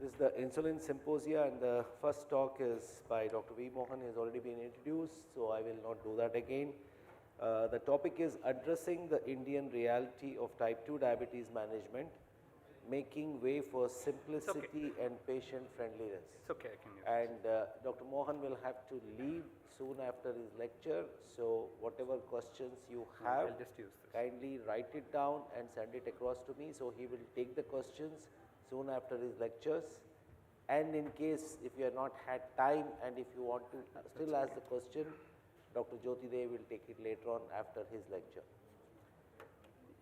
This is the Insulin Symposia, and the first talk is by Dr. V Mohan. He has already been introduced, so I will not do that again. The topic is addressing the Indian reality of type 2 diabetes management, making way for simplicity and patient friendliness. It's okay, I can use And Dr. Mohan will have to leave soon after his lecture, so whatever questions you have, I'll just use this. kindly write it down and send it across to me. So he will take the questions soon after his lectures. And in case if you have not had time and if you want to still ask the question, Dr. Jyoti Dev will take it later on after his lecture.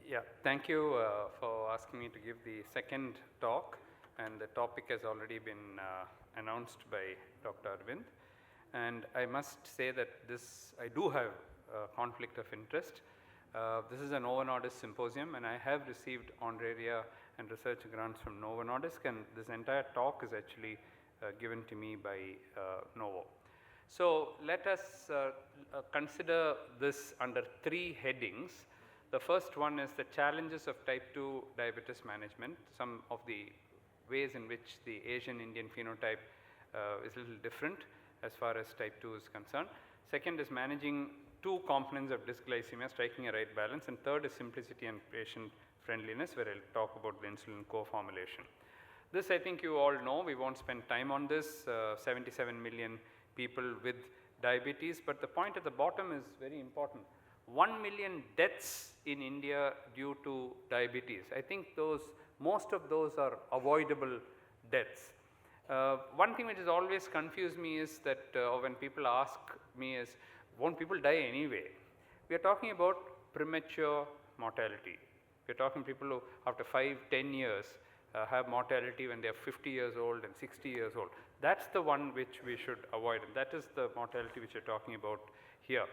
Yeah, thank you for asking me to give the second talk, and the topic has already been announced by Dr. Arvind. And I must say that I do have a conflict of interest. This is a Novo Nordisk symposium, and I have received honoraria and research grants from Novo Nordisk, and this entire talk is actually given to me by Novo. So let us consider this under 3 headings. The first one is the challenges of type 2 diabetes management, some of the ways in which the Asian Indian phenotype is a little different as far as type 2 is concerned. Second is managing 2 components of dysglycemia, striking a right balance, and third is simplicity and patient friendliness, where I will talk about the insulin co-formulation. This I think you all know, we won't spend time on this, 77 million people with diabetes, but the point at the bottom is very important. 1 million deaths in India due to diabetes. I think most of those are avoidable deaths. One thing which has always confused me is that when people ask me is, won't people die anyway? We are talking about premature mortality. We are talking people who after 5-10 years have mortality when they are 50 years old and 60 years old. That's the one which we should avoid, and that is the mortality which we are talking about here.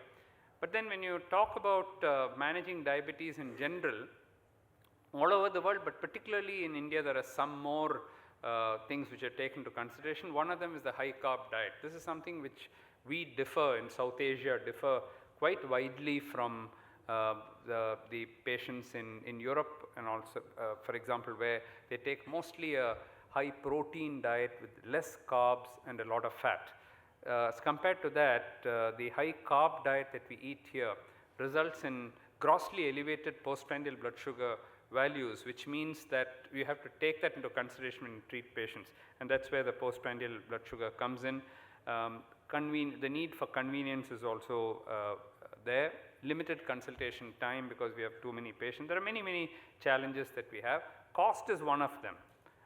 But then when you talk about managing diabetes in general, all over the world, but particularly in India, there are some more things which are taken into consideration. One of them is the high carb diet. This is something which we differ in South Asia, differ quite widely from the patients in Europe, and also for example where they take mostly a high protein diet with less carbs and a lot of fat. As compared to that, the high carb diet that we eat here results in grossly elevated postprandial blood sugar values, which means that we have to take that into consideration when we treat patients, and that is where the postprandial blood sugar comes in. The need for convenience is also there. Limited consultation time because we have too many patients. There are many challenges that we have. Cost is one of them,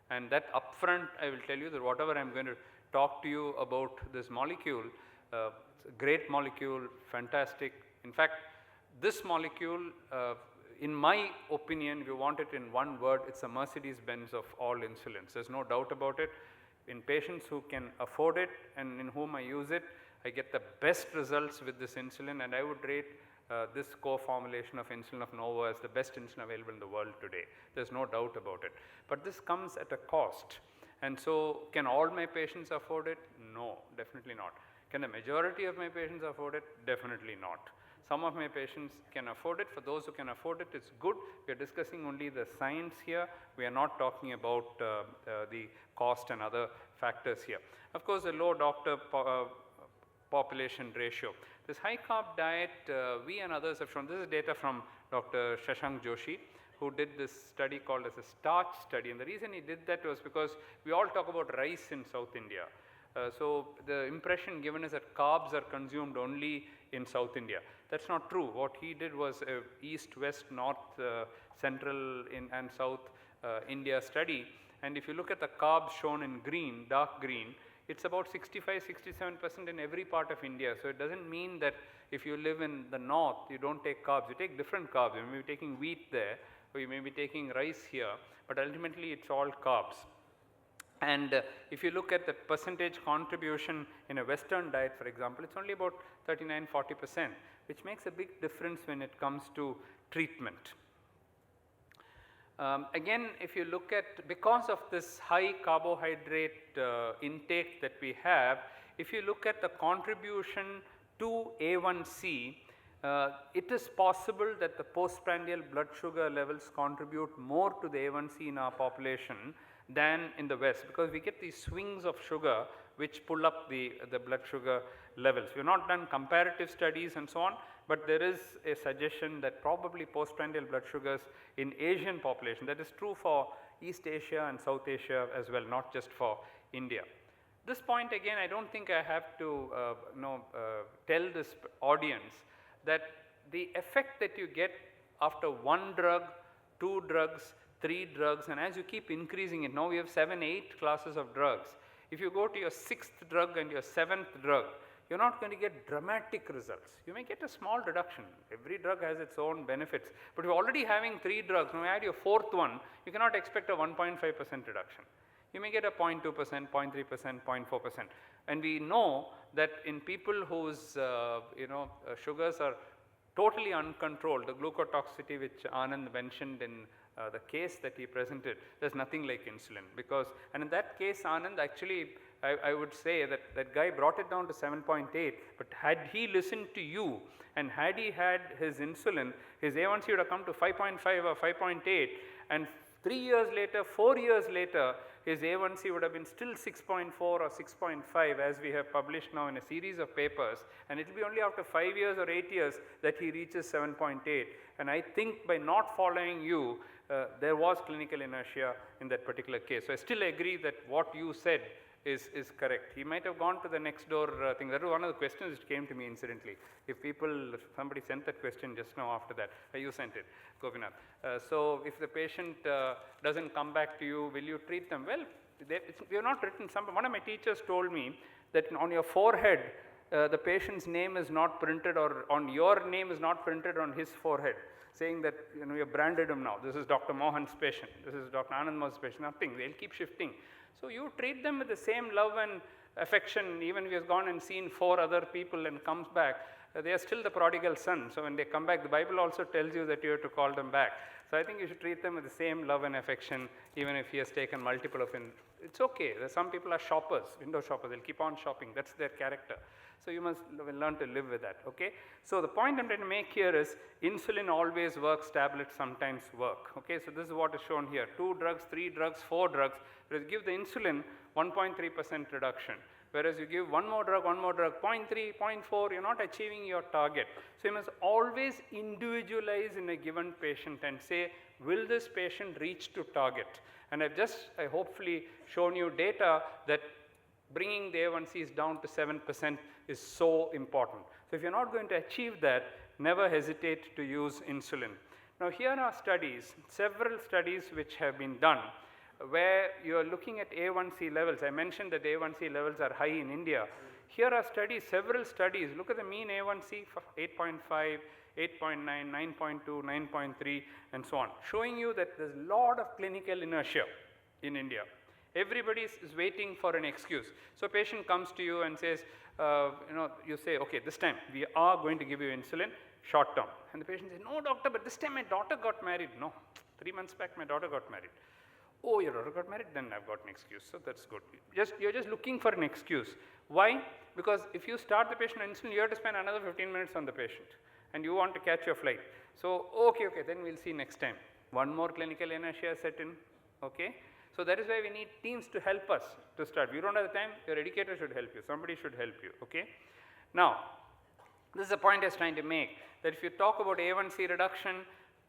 and that upfront I will tell you that whatever I am going to talk to you about this molecule, it's a great molecule, fantastic. In fact, this molecule, in my opinion, if you want it in one word, it's a Mercedes-Benz of all insulins. There's no doubt about it. In patients who can afford it and in whom I use it, I get the best results with this insulin, and I would rate this co-formulation of insulin of Novo as the best insulin available in the world today. There's no doubt about it. But this comes at a cost. And so, can all my patients afford it? No, definitely not. Can the majority of my patients afford it? Definitely not. Some of my patients can afford it. For those who can afford it, it's good. We are discussing only the science here. We are not talking about the cost and other factors here. Of course, the low doctor population ratio. This high carb diet, we and others have shown, this is data from Dr. Shashank Joshi, who did this study called as a starch study, and the reason he did that was because we all talk about rice in South India. So the impression given is that carbs are consumed only in South India. That's not true. What he did was a east, west, north, central and south India study, and if you look at the carbs shown in green, dark green, it's about 65-67% in every part of India. So it doesn't mean that if you live in the north, you don't take carbs. You take different carbs. You may be taking wheat there, or you may be taking rice here, but ultimately it's all carbs. And if you look at the percentage contribution in a Western diet, for example, it's only about 39-40%, which makes a big difference when it comes to treatment. Again, if you look at, because of this high carbohydrate if you look at the contribution to A1C, it is possible that the postprandial blood sugar levels contribute more to the A1C in our population than in the West, because we get these swings of sugar which pull up the blood sugar levels. We have not done comparative studies and so on, but there is a suggestion that probably postprandial blood sugars in Asian population, that is true for East Asia and South Asia as well, not just for India. This point again, I do not think I have to tell this audience that the effect that you get after one drug, two drugs, three drugs, and as you keep increasing it, now we have 7, 8 classes of drugs. If you go to your 6th drug and your 7th drug, you are not going to get dramatic results. You may get a small reduction. Every drug has its own benefits. But if you are already having 3 drugs, now you add your 4th one, you cannot expect a 1.5% reduction. You may get a 0.2%, 0.3%, 0.4%. And we know that in people whose sugars are totally uncontrolled, the glucotoxicity which Anand mentioned in the case that he presented, there is nothing like insulin, because, and in that case Anand actually, I would say that that guy brought it down to 7.8, but had he listened to you and had he had his insulin, his A1C would have come to 5.5 or 5.8, and 3 years later, 4 years later, his A1C would have been still 6.4 or 6.5, as we have published now in a series of papers, and it will be only after 5 years or 8 years that he reaches 7.8. And I think by not following you, there was clinical inertia in that particular case. So I still agree that what you said is correct. He might have gone to the next door thing. That was one of the questions which came to me incidentally. If somebody sent that question just now after that, you sent it, Gopinath. So if the patient doesn't come back to you, will you treat them? Well, we have not written, one of my teachers told me that on your forehead, the patient's name is not printed, or on your name is not printed on his forehead, saying that you have branded him now. This is Dr. Mohan's patient, this is Dr. Anand Mohan's patient, nothing, they will keep shifting. So you treat them with the same love and affection, even if he has gone and seen 4 other people and comes back, they are still the prodigal son. So when they come back, the Bible also tells you that you have to call them back. So I think you should treat them with the same love and affection, even if he has taken multiple of them. It's okay. Some people are shoppers, window shoppers, they'll keep on shopping, that's their character. So you must learn to live with that, okay? So the point I'm trying to make here is insulin always works, tablets sometimes work, okay? So this is what is shown here, 2 drugs, 3 drugs, 4 drugs, whereas you give the insulin 1.3% reduction. Whereas you give one more drug, 0.3, 0.4, you're not achieving your target. So you must always individualize in a given patient and say, will this patient reach to target? And I hopefully shown you data that bringing the A1Cs down to 7% is so important. So if you're not going to achieve that, never hesitate to use insulin. Now here are studies, several studies which have been done, where you are looking at A1C levels. I mentioned that A1C levels are high in India. Here are studies, several studies. Look at the mean A1C for 8.5, 8.9, 9.2, 9.3 and so on, showing you that there is a lot of clinical inertia in India. Everybody is waiting for an excuse. So patient comes to you and says, you say, okay, this time we are going to give you insulin, short term. And the patient says, no doctor, but this time my daughter got married. No, 3 months back my daughter got married. Oh, your daughter got married, then I've got an excuse. So that's good. You're just looking for an excuse. Why? Because if you start the patient on insulin, you have to spend another 15 minutes on the patient, and you want to catch your flight. So, okay, then we'll see next time. One more clinical inertia set in, okay? So that is why we need teams to help us to start. If you don't have the time, your educator should help you. Somebody should help you, okay? Now, this is a point I was trying to make, that if you talk about A1C reduction,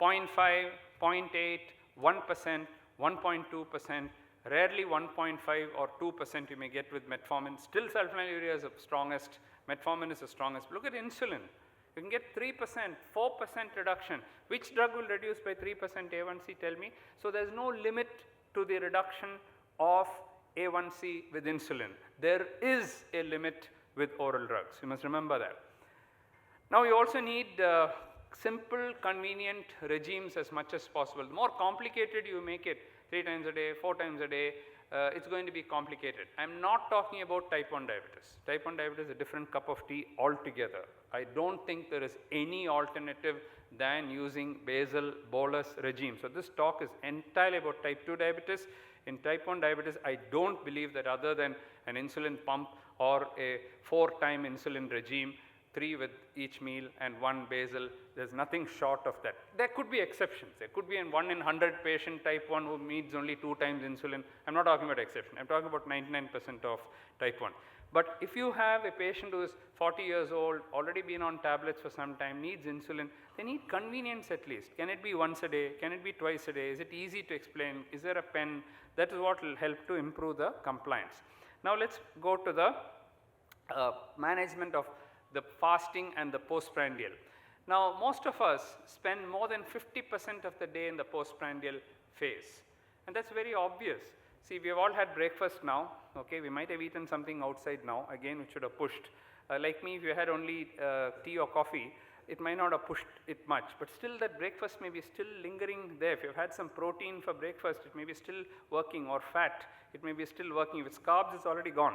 0.5, 0.8, 1%, 1.2%, rarely 1.5 or 2% you may get with metformin. Still sulfonylurea is the strongest, metformin is the strongest. Look at insulin. You can get 3%, 4% reduction. Which drug will reduce by 3% A1C, tell me? So there is no limit to the reduction of A1C with insulin. There is a limit with oral drugs. You must remember that. Now you also need simple, convenient regimes as much as possible. The more complicated you make it, 3 times a day, 4 times a day, it's going to be complicated. I'm not talking about type 1 diabetes. Type 1 diabetes is a different cup of tea altogether. I don't think there is any alternative than using basal bolus regime. So this talk is entirely about type 2 diabetes. In type 1 diabetes, I don't believe that other than an insulin pump or a 4-time insulin regime, 3 with each meal, and 1 basal. There's nothing short of that. There could be exceptions. There could be 1 in 100 patient type 1 who needs only 2 times insulin. I'm not talking about exception. I'm talking about 99% of type 1. But if you have a patient who is 40 years old, already been on tablets for some time, needs insulin, they need convenience at least. Can it be once a day? Can it be twice a day? Is it easy to explain? Is there a pen? That is what will help to improve the compliance. Now let's go to the management of the fasting and the postprandial. Now most of us spend more than 50% of the day in the postprandial phase, and that's very obvious. See, we have all had breakfast now, okay, we might have eaten something outside now, again which should have pushed. Like me, if you had only tea or coffee, it might not have pushed it much, but still that breakfast may be still lingering there. If you've had some protein for breakfast, it may be still working, or fat, it may be still working. If it's carbs, it's already gone.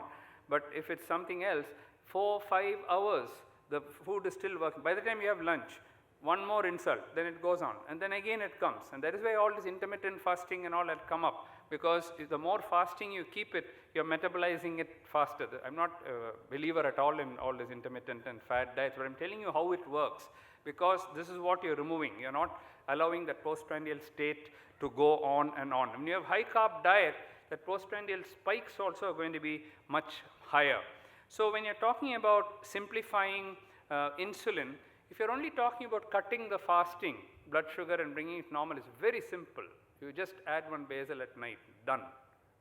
But if it's something else, 4-5 hours, the food is still working. By the time you have lunch, one more insult, then it goes on, and then again it comes. And that is why all this intermittent fasting and all that come up, because the more fasting you keep it, you're metabolizing it faster. I'm not a believer at all in all this intermittent and fat diets, but I'm telling you how it works, because this is what you're removing. You're not allowing that postprandial state to go on and on. When you have high carb diet, that postprandial spikes also are going to be much higher. So when you're talking about simplifying insulin, if you're only talking about cutting the fasting blood sugar and bringing it normal, it's very simple. You just add 1 basal at night, done.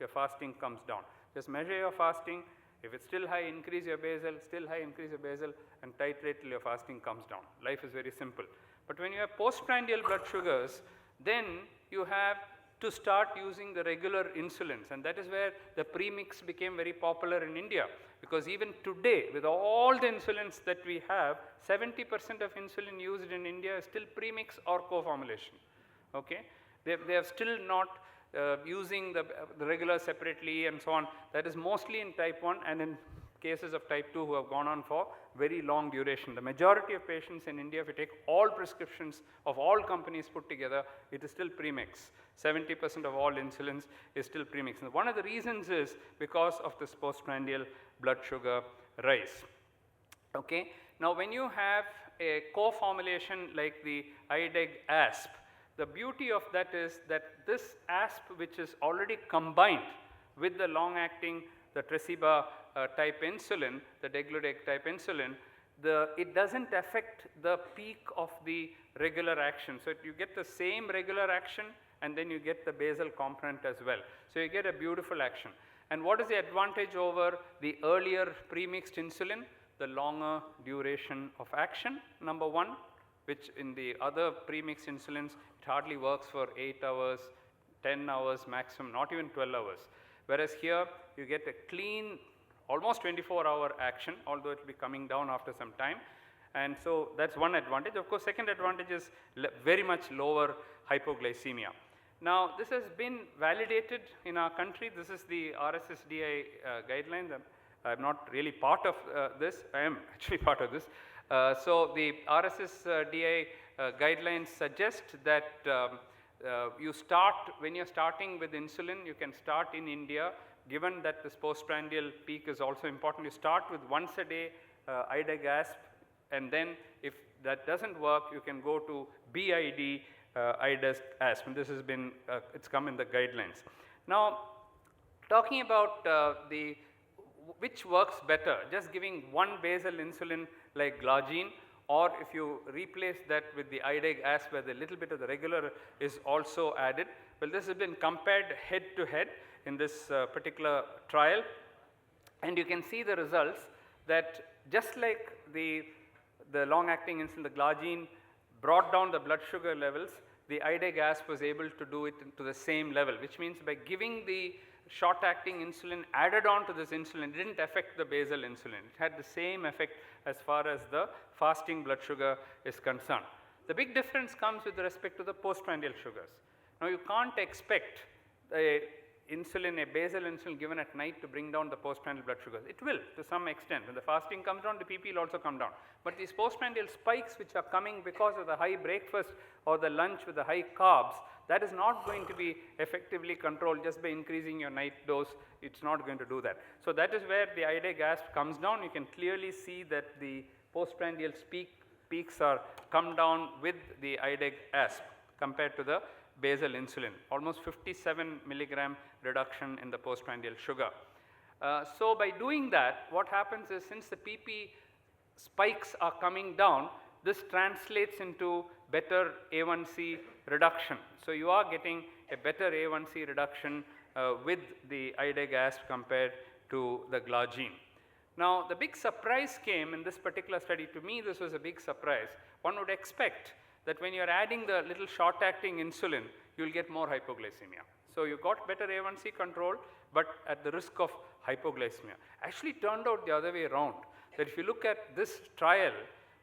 Your fasting comes down. Just measure your fasting. If it's still high, increase your basal, still high, increase your basal, and titrate till your fasting comes down. Life is very simple. But when you have postprandial blood sugars, then you have to start using the regular insulins, and that is where the premix became very popular in India, because even today, with all the insulins that we have, 70% of insulin used in India is still premix or co-formulation. Okay? They are still not using the regular separately and so on. That is mostly in type 1 and in cases of type 2 who have gone on for very long duration. The majority of patients in India, if you take all prescriptions of all companies put together, it is still premix. 70% of all insulins is still premix. And one of the reasons is because of this postprandial blood sugar rise. Okay? Now when you have a co-formulation like the IDEG ASP, the beauty of that is that this ASP, which is already combined with the long-acting, the Tresiba type insulin, the degludec type insulin, it doesn't affect the peak of the regular action. So you get the same regular action, and then you get the basal component as well. So you get a beautiful action. And what is the advantage over the earlier premixed insulin? The longer duration of action, number 1, which in the other premixed insulins, it hardly works for 8 hours, 10 hours maximum, not even 12 hours. Whereas here, you get a clean, almost 24-hour action, although it will be coming down after some time. And so that's one advantage. Of course, second advantage is very much lower hypoglycemia. Now, this has been validated in our country. This is the RSSDI guidelines. I'm not really part of this. I am actually part of this. So the RSSDI guidelines suggest that you start, when you're starting with insulin, you can start in India, given that this postprandial peak is also important. You start with once a day IDEG ASP, and then if that doesn't work, you can go to BID IDEG ASP, and this has been, it's come in the guidelines. Now, talking about which works better, just giving 1 basal insulin like glargine, or if you replace that with the IDEG ASP where the little bit of the regular is also added. Well, this has been compared head to head in this particular trial, and you can see the results that just like the long-acting insulin, the glargine brought down the blood sugar levels, the IDEG ASP was able to do it to the same level, which means by giving the short-acting insulin added on to this insulin, it didn't affect the basal insulin. It had the same effect as far as the fasting blood sugar is concerned. The big difference comes with respect to the postprandial sugars. Now, you can't expect a basal insulin given at night to bring down the postprandial blood sugars. It will to some extent. When the fasting comes down, the PP will also come down. But these postprandial spikes which are coming because of the high breakfast or the lunch with the high carbs, that is not going to be effectively controlled just by increasing your night dose. It's not going to do that. So that is where the IDEG ASP comes down. You can clearly see that the postprandial peaks are come down with the IDEG ASP compared to the basal insulin, almost 57 milligram reduction in the postprandial sugar. So by doing that, what happens is, since the PP spikes are coming down, this translates into better A1C reduction. So you are getting a better A1C reduction with the IDEG ASP compared to the glargine. Now, the big surprise came in this particular study. To me, this was a big surprise. One would expect that when you are adding the little short-acting insulin, you will get more hypoglycemia. So you got better A1C control, but at the risk of hypoglycemia. Actually turned out the other way around, that if you look at this trial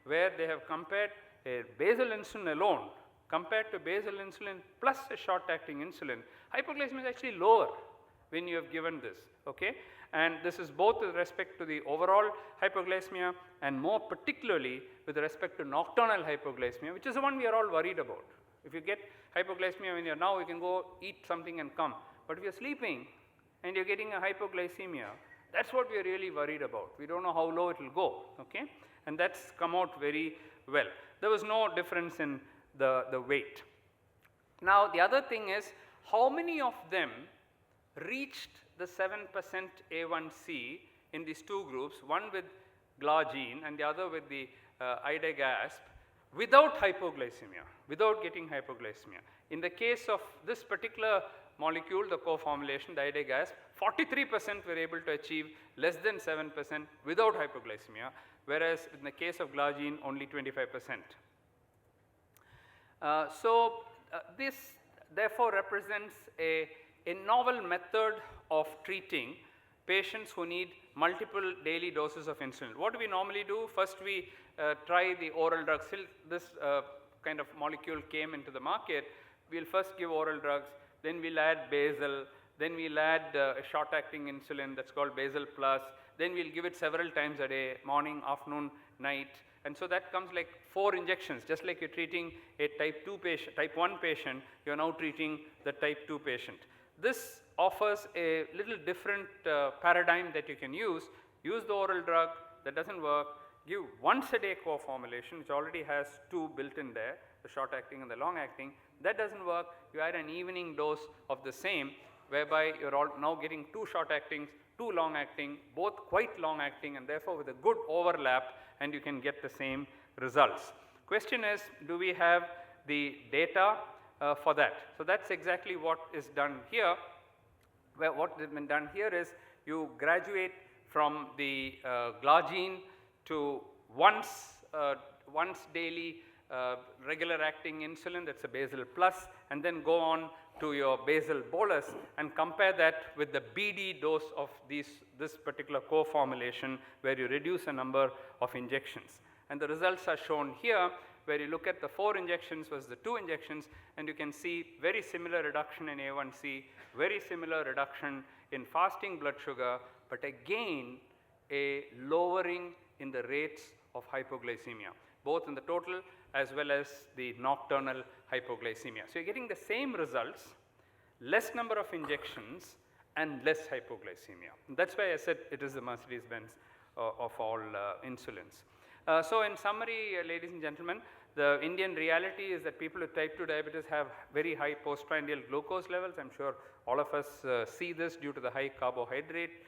where they have compared a basal insulin alone compared to basal insulin plus a short-acting insulin, hypoglycemia is actually lower when you have given this, okay? And this is both with respect to the overall hypoglycemia and more particularly with respect to nocturnal hypoglycemia, which is the one we are all worried about. If you get hypoglycemia when you are now, you can go eat something and come. But if you are sleeping and you are getting a hypoglycemia, that's what we are really worried about. We don't know how low it will go, okay? And that's come out very well. There was no difference in the weight. Now, the other thing is, how many of them reached the 7% A1C in these two groups, one with glargine and the other with the IDEG ASP, without hypoglycemia, without getting hypoglycemia. In the case of this particular molecule, the co-formulation, the IDEG ASP, 43% were able to achieve less than 7% without hypoglycemia, whereas in the case of glargine, only 25%. This therefore represents a novel method of treating patients who need multiple daily doses of insulin. What do we normally do? First we try the oral drugs. Till this kind of molecule came into the market, we will first give oral drugs, then we will add basal, then we will add a short-acting insulin that's called basal plus, then we will give it several times a day, morning, afternoon, night. And so that comes like 4 injections, just like you're treating a type 1 patient, you're now treating the type 2 patient. This offers a little different paradigm that you can use. Use the oral drug, that doesn't work. Give once a day co-formulation, which already has 2 built in there, the short acting and the long acting. That doesn't work. You add an evening dose of the same, whereby you're all now getting 2 short actings, 2 long acting, both quite long acting, and therefore with a good overlap, and you can get the same results. Question is, do we have the data for that? So that's exactly what is done here. Where what has been done here is you graduate from the glargine to once daily regular acting insulin, that's a basal plus, and then go on to your basal bolus and compare that with the BD dose of this particular co-formulation, where you reduce a number of injections. And the results are shown here, where you look at the 4 injections versus the 2 injections, and you can see very similar reduction in A1C, very similar reduction in fasting blood sugar, but again a lowering in the rates of hypoglycemia, both in the total as well as the nocturnal hypoglycemia. So you're getting the same results, less number of injections and less hypoglycemia. And that's why I said it is the Mercedes-Benz of all insulins. So in summary, ladies and gentlemen, the Indian reality is that people with type 2 diabetes have very high postprandial glucose levels. I'm sure all of us see this due to the high carbohydrate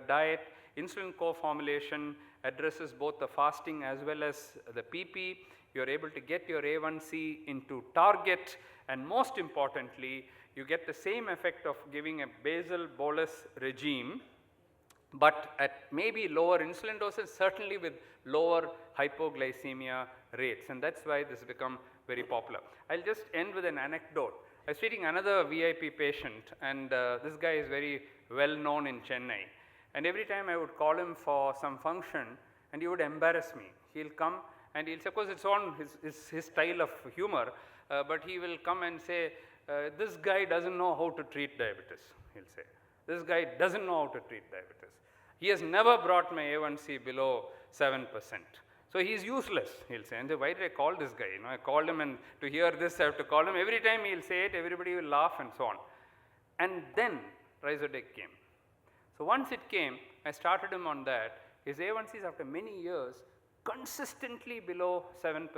diet. Insulin co-formulation addresses both the fasting as well as the PP. You are able to get your A1C into target, and most importantly, you get the same effect of giving a basal bolus regime, but at maybe lower insulin doses, certainly with lower hypoglycemia rates, and that's why this has become very popular. I'll just end with an anecdote. I was treating another VIP patient, and this guy is very well known in Chennai, and every time I would call him for some function, and he would embarrass me. He'll come and he'll say, of course it's on his style of humor, but he will come and say, this guy doesn't know how to treat diabetes, he'll say. This guy doesn't know how to treat diabetes. He has never brought my A1C below 7%. So he's useless, he'll say. And say, why did I call this guy? I called him, and to hear this I have to call him. Every time he'll say it, everybody will laugh and so on. And then Rhizodec came. So once it came, I started him on that. His A1Cs after many years consistently below 7%,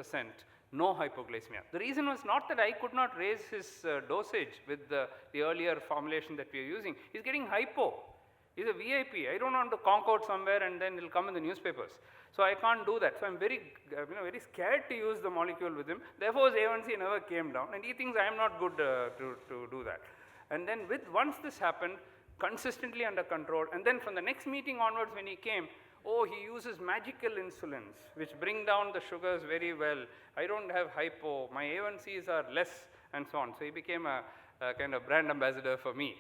no hypoglycemia. The reason was not that I could not raise his dosage with the earlier formulation that we are using. He's getting hypo. He's a VIP. I don't want to conk out somewhere and then it'll come in the newspapers. So I can't do that. So I'm very, very scared to use the molecule with him. Therefore, his A1C never came down, and he thinks I am not good to do that. And then once this happened, consistently under control, and then from the next meeting onwards when he came, oh, he uses magical insulins, which bring down the sugars very well. I don't have hypo. My A1Cs are less, and so on. So he became a kind of brand ambassador for me.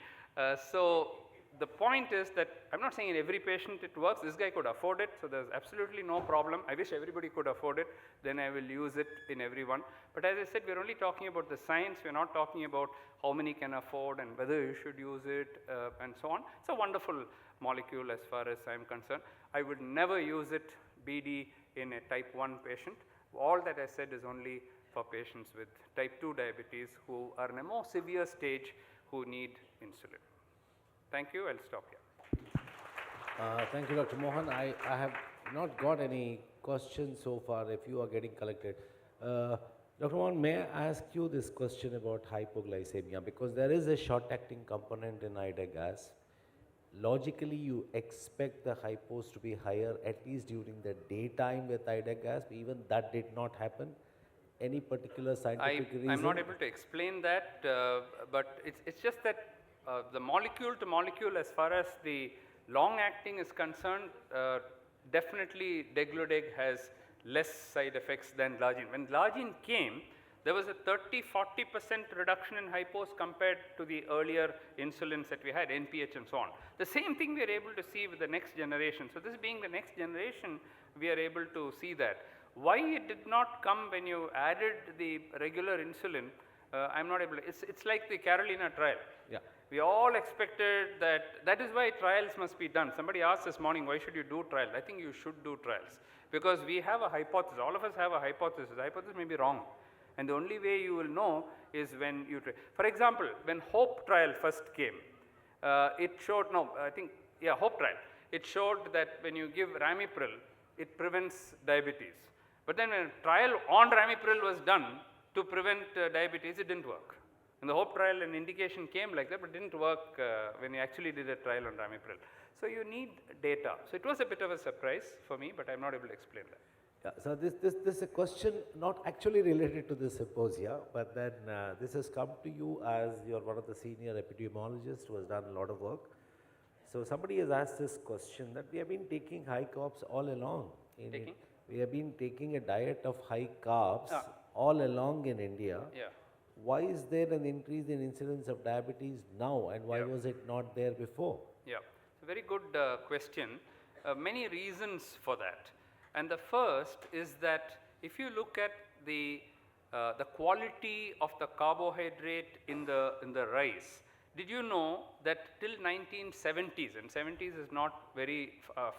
So the point is that I'm not saying in every patient it works. This guy could afford it, so there's absolutely no problem. I wish everybody could afford it. Then I will use it in everyone. But as I said, we're only talking about the science. We're not talking about how many can afford and whether you should use it and so on. It's a wonderful molecule as far as I'm concerned. I would never use it, BD, in a type 1 patient. All that I said is only for patients with type 2 diabetes who are in a more severe stage who need insulin. Thank you. I'll stop here. Thank you, Dr. Mohan. I have not got any questions so far if you are getting collected. Dr. Mohan, may I ask you this question about hypoglycemia? Because there is a short-acting component in ida gas. Logically, you expect the hypos to be higher at least during the daytime with ida gas. Even that did not happen. Any particular scientific reason? I'm not able to explain that, but it's just that the molecule to molecule, as far as the long-acting is concerned, definitely degludec has less side effects than glargine. When glargine came, there was a 30–40% reduction in hypos compared to the earlier insulins that we had, NPH and so on. The same thing we are able to see with the next generation. So this being the next generation, we are able to see that. Why it did not come when you added the regular insulin, I'm not able to, it's like the Carolina trial. Yeah. We all expected that is why trials must be done. Somebody asked this morning, why should you do trials? I think you should do trials because we have a hypothesis. All of us have a hypothesis. The hypothesis may be wrong. And the only way you will know is when you try. For example, when HOPE trial first came, it showed, HOPE trial. It showed that when you give ramipril, it prevents diabetes. But then when a trial on ramipril was done to prevent diabetes, it didn't work. In the HOPE trial, an indication came like that, but it didn't work when you actually did a trial on ramipril. So you need data. So it was a bit of a surprise for me, but I'm not able to explain that. Yeah, so this is a question not actually related to this symposia, but then this has come to you as you're one of the senior epidemiologists who has done a lot of work. So somebody has asked this question that we have been taking high carbs all along. We have been taking a diet of high carbs all along in India. Yeah. Why is there an increase in incidence of diabetes now, and why was it not there before? Yeah, it's a very good question. Many reasons for that. And the first is that if you look at the quality of the carbohydrate in the rice, did you know that till 1970s, and 70s is not very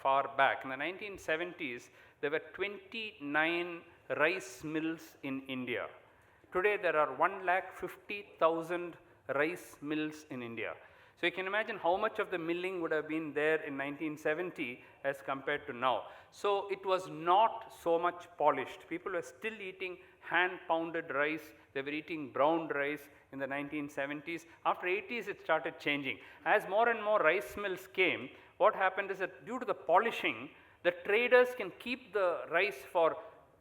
far back, in the 1970s there were 29 rice mills in India. Today there are 150,000 rice mills in India. So you can imagine how much of the milling would have been there in 1970 as compared to now. So it was not so much polished. People were still eating hand-pounded rice. They were eating brown rice in the 1970s. After 80s, it started changing. As more and more rice mills came, what happened is that due to the polishing, the traders can keep the rice for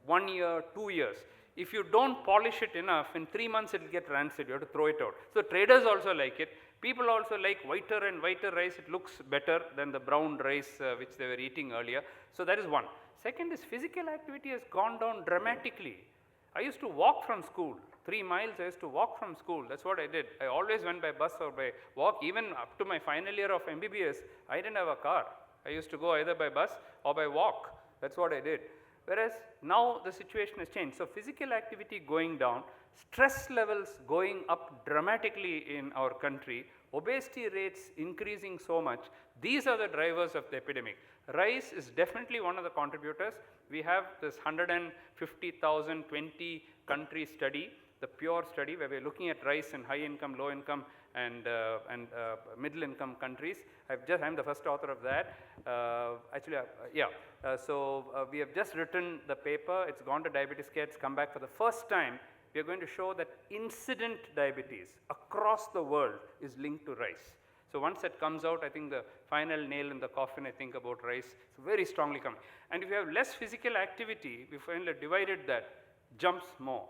1 year, 2 years. If you don't polish it enough, in 3 months it will get rancid. You have to throw it out. So traders also like it. People also like whiter and whiter rice. It looks better than the brown rice which they were eating earlier. So that is one. Second is physical activity has gone down dramatically. I used to walk from school. 3 miles I used to walk from school. That's what I did. I always went by bus or by walk. Even up to my final year of MBBS, I didn't have a car. I used to go either by bus or by walk. That's what I did. Whereas now the situation has changed. So physical activity going down, stress levels going up dramatically in our country, obesity rates increasing so much. These are the drivers of the epidemic. Rice is definitely one of the contributors. We have this 150,020 country study, the pure study, where we're looking at rice in high income, low income, and middle income countries. I'm the first author of that. We have just written the paper. It's gone to Diabetes Care. It's come back for the first time. We are going to show that incident diabetes across the world is linked to rice. So once that comes out, I think the final nail in the coffin, I think, about rice is very strongly coming. And if you have less physical activity, we finally divided that, jumps more.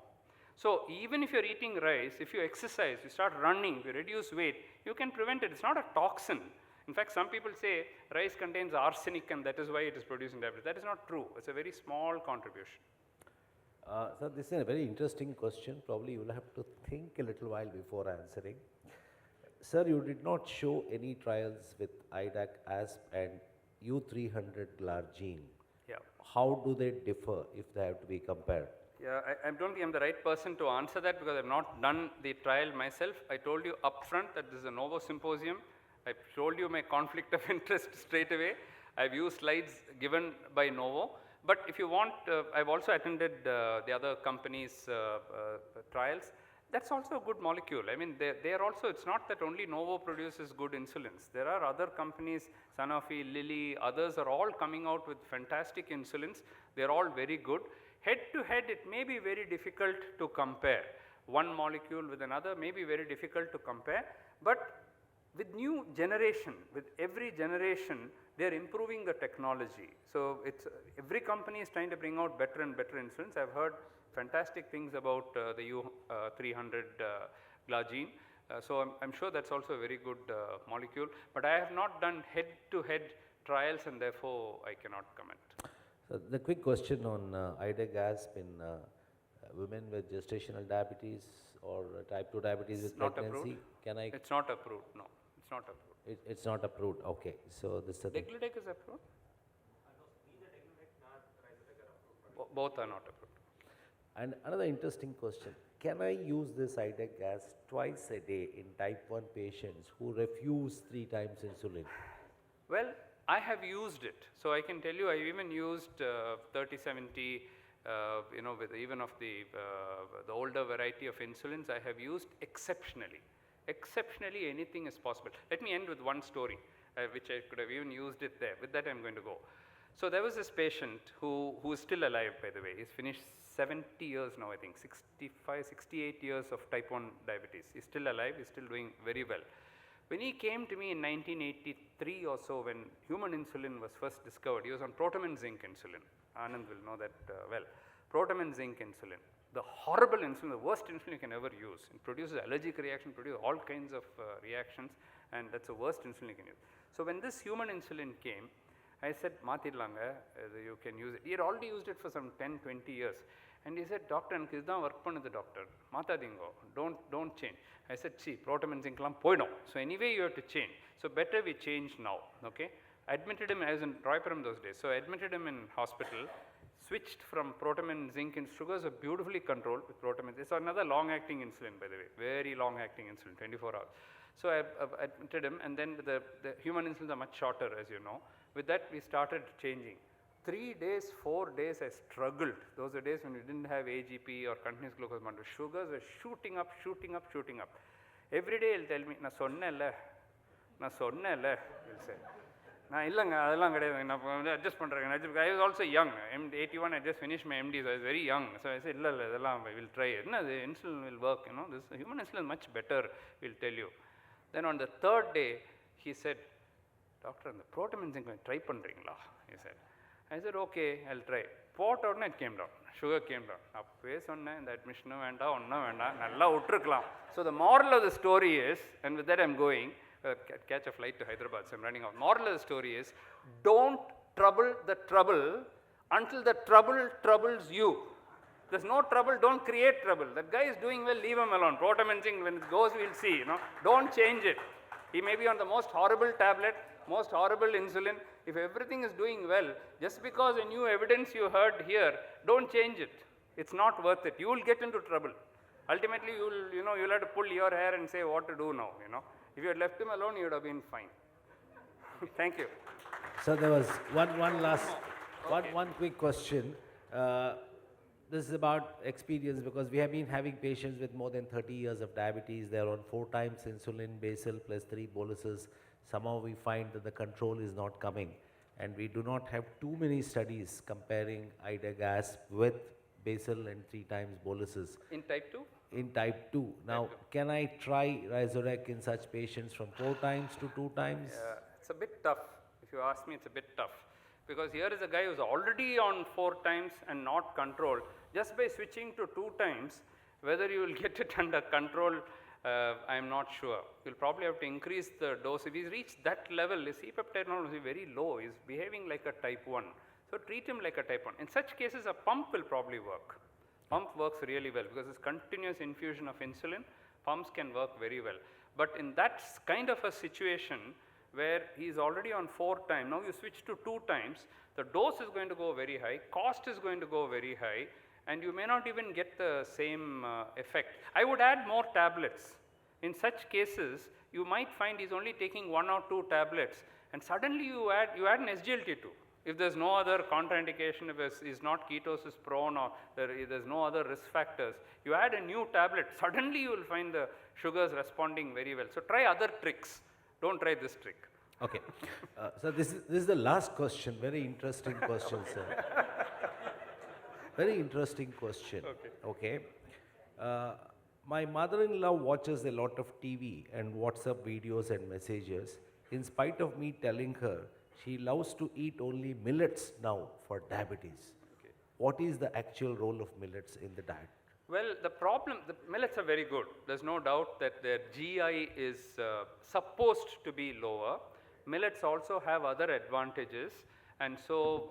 So even if you're eating rice, if you exercise, you start running, you reduce weight, you can prevent it. It's not a toxin. In fact, some people say rice contains arsenic and that is why it is producing diabetes. That is not true. It's a very small contribution. Sir, this is a very interesting question. Probably you will have to think a little while before answering. Sir, you did not show any trials with IDAC ASP and U300 glargine. Yeah. How do they differ if they have to be compared? Yeah, I don't think I'm the right person to answer that because I've not done the trial myself. I told you upfront that this is a Novo symposium. I told you my conflict of interest straight away. I've used slides given by Novo. But if you want, I've also attended the other companies' trials. That's also a good molecule. I mean, they are also, it's not that only Novo produces good insulins. There are other companies, Sanofi, Lilly, others are all coming out with fantastic insulins. They're all very good. Head to head, it may be very difficult to compare. One molecule with another may be very difficult to compare. But with new generation, with every generation, they are improving the technology. So it's, every company is trying to bring out better and better insulins. I've heard fantastic things about the U300 glargine. So I'm sure that's also a very good molecule. But I have not done head-to-head trials and therefore I cannot comment. So the quick question on IDAC-ASP in women with gestational diabetes or type 2 diabetes with pregnancy. Can I? It's not approved, no. It's not approved. It's not approved, okay. So this is the thing. Degludec is approved? Both are not approved. And another interesting question, can I use this IDAC gas twice a day in type 1 patients who refuse 3 times insulin? Well, I have used it. So I can tell you I even used 3070, with even of the older variety of insulins I have used exceptionally. Exceptionally anything is possible. Let me end with one story which I could have even used it there. With that I'm going to go. So there was this patient who is still alive, by the way. He's finished 70 years now, I think, 65, 68 years of type 1 diabetes. He's still alive, he's still doing very well. When he came to me in 1983 or so, when human insulin was first discovered, he was on protamine zinc insulin. Anand will know that well. Protamine zinc insulin, the horrible insulin, the worst insulin you can ever use. It produces allergic reaction, produces all kinds of reactions, and that's the worst insulin you can use. So when this human insulin came, I said, Mathidlanga, you can use it. He had already used it for some 10, 20 years. And he said, Doctor, and this work the doctor. Mathadingo, don't change. I said, see, protamine zinc poidum. So anyway, you have to change. So better we change now, okay? Admitted him, I was in Roypuram those days. So I admitted him in hospital, switched from protamine zinc, and sugars are beautifully controlled with protamine. It's another long-acting insulin, by the way, very long-acting insulin, 24 hours. So I admitted him, and then the human insulins are much shorter, as you know. With that, we started changing. 3 days, 4 days, I struggled. Those were days when we didn't have AGP or continuous glucose monitor. Sugars were shooting up, shooting up, shooting up. Every day he'll tell me, na sonnella, he'll say. Na illanga, adallam kedaidu, na adjust pandren. I was also young. 81, I just finished my MD, so I was very young. So I said, illa, I will try it. No, the insulin will work, this human insulin is much better, we'll tell you. Then on the 3rd day, he said, Doctor, the protamine zinc try pandringla, he said. I said, okay, I'll try. Pot out it came down, sugar came down. The admission So the moral of the story is, and with that I'm going, catch a flight to Hyderabad, so I'm running out. Moral of the story is, don't trouble the trouble until the trouble troubles you. There's no trouble, don't create trouble. That guy is doing well, leave him alone. Protamine zinc, when it goes, we'll see, Don't change it. He may be on the most horrible tablet, most horrible insulin. If everything is doing well, just because a new evidence you heard here, don't change it. It's not worth it. You will get into trouble. Ultimately, you'll have to pull your hair and say what to do now, If you had left him alone, you would have been fine. Thank you. So there was one quick question. The this is about experience because we have been having patients with more than 30 years of diabetes. They're on 4 times insulin basal plus 3 boluses. Somehow we find that the control is not coming. And we do not have too many studies comparing gas with basal and 3 times boluses. In type 2? In type 2. Now, can I try Risorec in such patients from 4 times to 2 times? It's a bit tough. If you ask me, it's a bit tough. Because here is a guy who's already on 4 times and not controlled. Just by switching to 2 times, whether you will get it under control, I am not sure. You'll probably have to increase the dose. If he's reached that level, his C-peptide level is very low. He's behaving like a type 1. So treat him like a type 1. In such cases, a pump will probably work. Pump works really well because it's continuous infusion of insulin. Pumps can work very well. But in that kind of a situation, where he is already on 4 times, now you switch to 2 times, the dose is going to go very high, cost is going to go very high, and you may not even get the same effect. I would add more tablets. In such cases, you might find he's only taking 1 or 2 tablets, and suddenly you add an SGLT2. If there's no other contraindication, if he's not ketosis prone or there's no other risk factors, you add a new tablet, suddenly you will find the sugars responding very well. So try other tricks. Don't try this trick. Okay. So this is the last question. Very interesting question, sir. Very interesting question. Okay. My mother-in-law watches a lot of TV and WhatsApp videos and messages. In spite of me telling her, she loves to eat only millets now for diabetes. Okay. What is the actual role of millets in the diet? Well, the millets are very good. There's no doubt that their GI is supposed to be lower. Millets also have other advantages, and so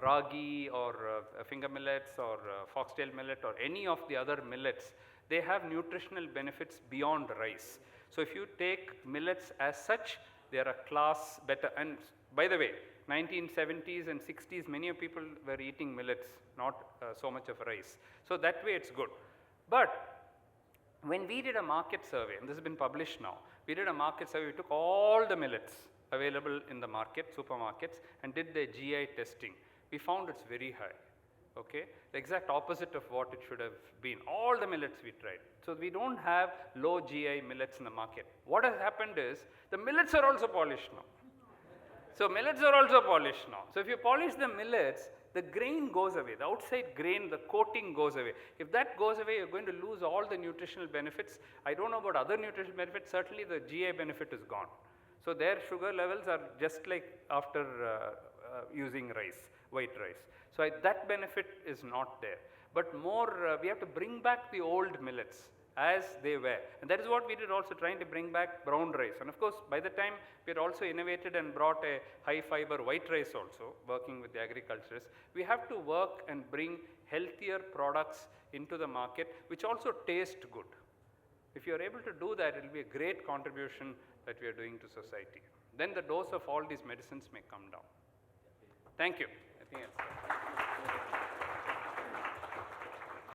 ragi or finger millets or foxtail millet or any of the other millets, they have nutritional benefits beyond rice. So if you take millets as such, they are a class better. And by the way, 1970s and 60s, many people were eating millets, not so much of rice. So that way it's good. But when we did a market survey, and this has been published now, we did a market survey, we took all the millets available in the market, supermarkets, and did their GI testing. We found it's very high. Okay? The exact opposite of what it should have been. All the millets we tried. So we don't have low GI millets in the market. What has happened is, the millets are also polished now. So millets are also polished now. So if you polish the millets, the grain goes away. The outside grain, the coating goes away. If that goes away, you're going to lose all the nutritional benefits. I don't know about other nutritional benefits. Certainly the GI benefit is gone. So their sugar levels are just like after using rice, white rice. So that benefit is not there. But more, we have to bring back the old millets as they were. And that is what we did also, trying to bring back brown rice. And of course, by the time we had also innovated and brought a high fiber white rice also, working with the agriculturists, we have to work and bring healthier products into the market, which also taste good. If you are able to do that, it will be a great contribution that we are doing to society. Then the dose of all these medicines may come down. Thank you. I think